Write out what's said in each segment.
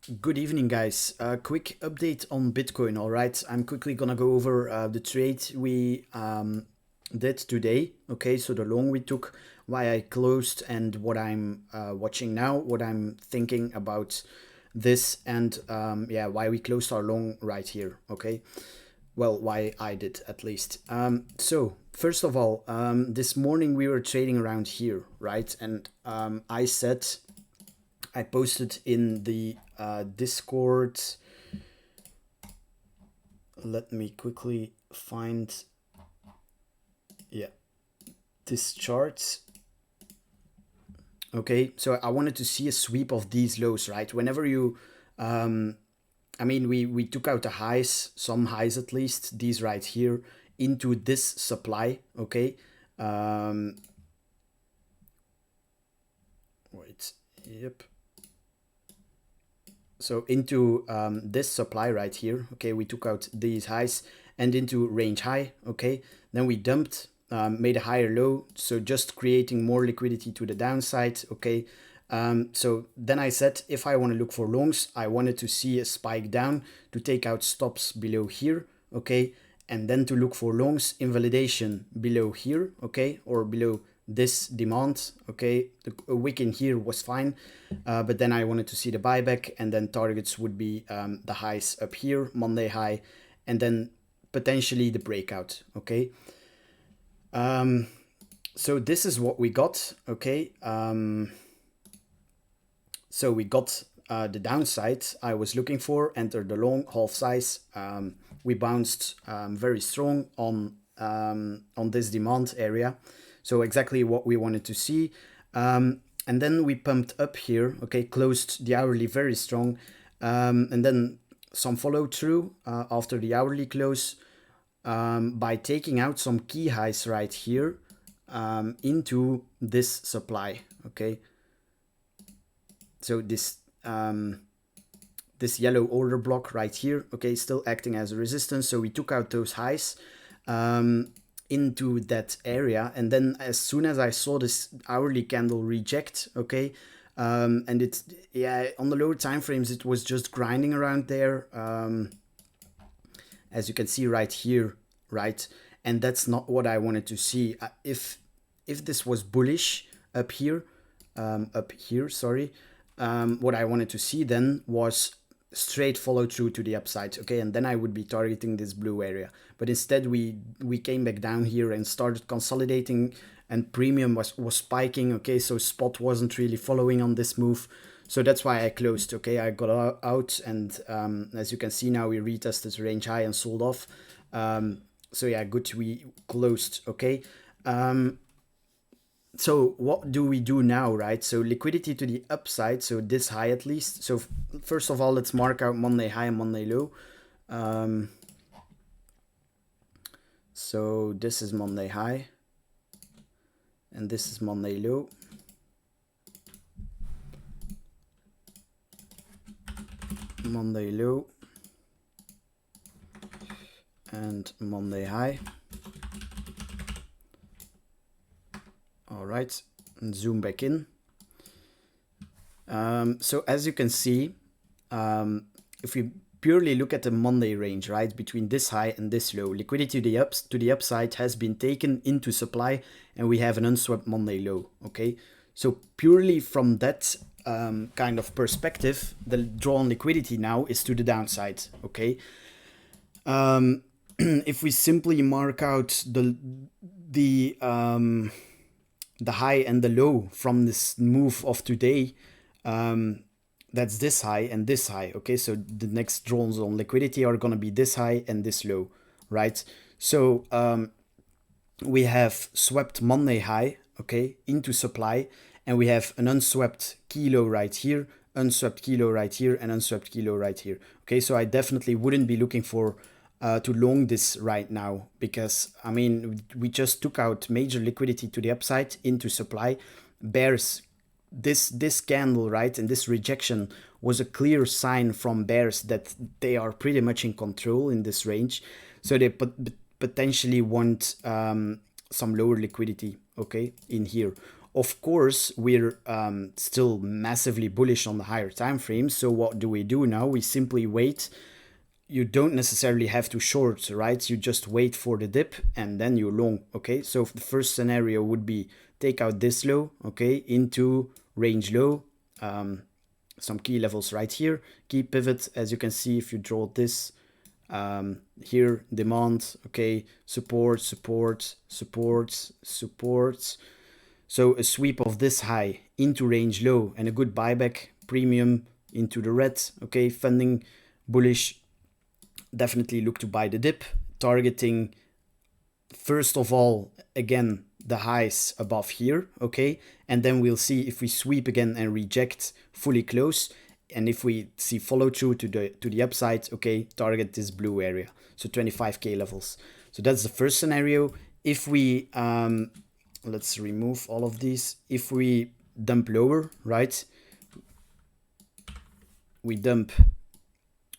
Good evening, guys. Quick update on Bitcoin. All right, I'm quickly gonna go over the trade we did today. Okay, so the long we took, why I closed, and what I'm watching now, what I'm thinking about this, and yeah, why we closed our long right here. Okay, well, why I did at least. So first of all, this morning we were trading around here, right? And I said I posted in the Discord. Let me quickly find, yeah, this chart. Okay, so I wanted to see a sweep of these lows, right? Whenever you, I mean, we took out the highs, some highs at least, these right here, into this supply, okay? Um, Wait, yep. So into this supply right here, okay, we took out these highs and into range high, okay, then we dumped, made a higher low, so just creating more liquidity to the downside, okay. So then I said if I want to look for longs, I wanted to see a spike down to take out stops below here, okay, and then to look for longs invalidation below here, okay, or below this demand, okay. The wick in here was fine, but then I wanted to see the buyback, and then targets would be the highs up here, Monday high, and then potentially the breakout, okay. So this is what we got, okay. So we got the downside I was looking for, entered the long, half size. We bounced very strong on this demand area. So exactly what we wanted to see. And then we pumped up here, okay, closed the hourly very strong. And then some follow through after the hourly close by taking out some key highs right here into this supply, okay. So this yellow order block right here, okay, still acting as a resistance. So we took out those highs into that area, and then as soon as I saw this hourly candle reject, okay, and it's, yeah, on the lower time frames it was just grinding around there, as you can see right here, right, and that's not what I wanted to see. If this was bullish up here, sorry, what I wanted to see then was straight follow through to the upside, okay, and then I would be targeting this blue area. But instead we came back down here and started consolidating, and premium was spiking, okay, so spot wasn't really following on this move. So that's why I closed, okay. I got out, and as you can see now, we retested range high and sold off. So yeah, good, we closed, okay. So what do we do now, right? So liquidity to the upside, so this high at least. So first of all, let's mark out Monday high and Monday low. So this is Monday high, and this is Monday low. Monday low and Monday high. All right, and zoom back in. So as you can see, if we purely look at the Monday range, right, between this high and this low, liquidity to the upside has been taken into supply, and we have an unswept Monday low, okay. So purely from that kind of perspective, the drawn liquidity now is to the downside, okay. If we simply mark out the high and the low from this move of today, that's this high and this high, okay. So the next drawns on liquidity are going to be this high and this low, right. So we have swept Monday high, okay, into supply, and we have an unswept kilo right here, unswept kilo right here, and unswept kilo right here, okay. So I definitely wouldn't be looking for to long this right now, because I mean we just took out major liquidity to the upside into supply. Bears, this candle, right, and this rejection was a clear sign from bears that they are pretty much in control in this range, so they potentially want some lower liquidity, okay, in here. Of course, we're still massively bullish on the higher time frame. So what do we do now? We simply wait. You don't necessarily have to short, right? You just wait for the dip and then you long, okay? So the first scenario would be take out this low, okay, into range low, some key levels right here, key pivot, as you can see if you draw this, here, demand, okay, support, support, support, support. So a sweep of this high into range low and a good buyback, premium into the red, okay, funding bullish. Definitely look to buy the dip, targeting first of all, again, the highs above here, okay? And then we'll see if we sweep again and reject fully close. And if we see follow through to the upside, okay, target this blue area. So 25K levels. So that's the first scenario. If we, let's remove all of these. If we dump lower, right? We dump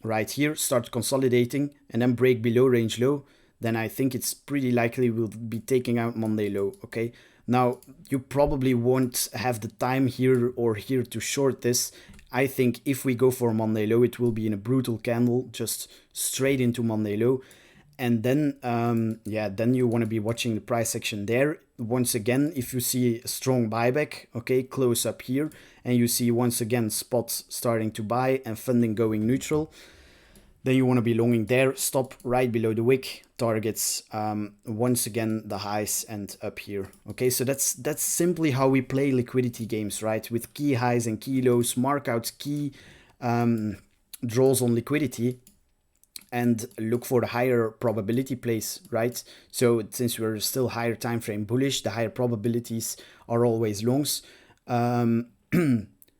right here, start consolidating, and then break below range low, then I think it's pretty likely we'll be taking out Monday low, okay? Now, you probably won't have the time here or here to short this. I think if we go for Monday low, it will be in a brutal candle, just straight into Monday low. And then, yeah, then you want to be watching the price action there. Once again, if you see a strong buyback, okay, close up here, and you see once again spots starting to buy and funding going neutral, then you want to be longing there. Stop right below the wick, targets once again the highs and up here. Okay, so that's simply how we play liquidity games, right? With key highs and key lows, mark out key draws on liquidity, and look for the higher probability plays, right? So since we're still higher time frame bullish, the higher probabilities are always longs.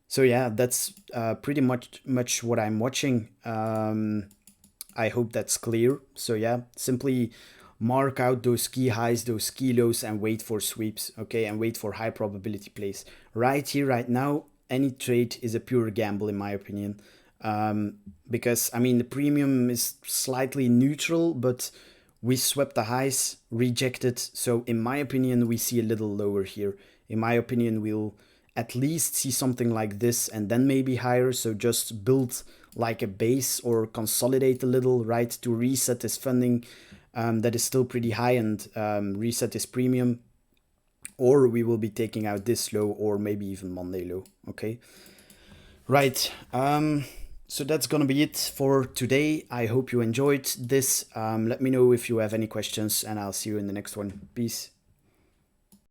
So yeah, that's pretty much what I'm watching. I hope that's clear. So yeah, simply mark out those key highs, those key lows, and wait for sweeps, okay? And wait for high probability plays. Right here, right now, any trade is a pure gamble in my opinion. Because, I mean, the premium is slightly neutral, but we swept the highs, rejected. So in my opinion, we see a little lower here. In my opinion, we'll at least see something like this and then maybe higher. So just build like a base or consolidate a little, right, to reset this funding that is still pretty high and reset this premium. Or we will be taking out this low or maybe even Monday low, okay? Right, so that's gonna be it for today. I hope you enjoyed this. Let me know if you have any questions and I'll see you in the next one. Peace.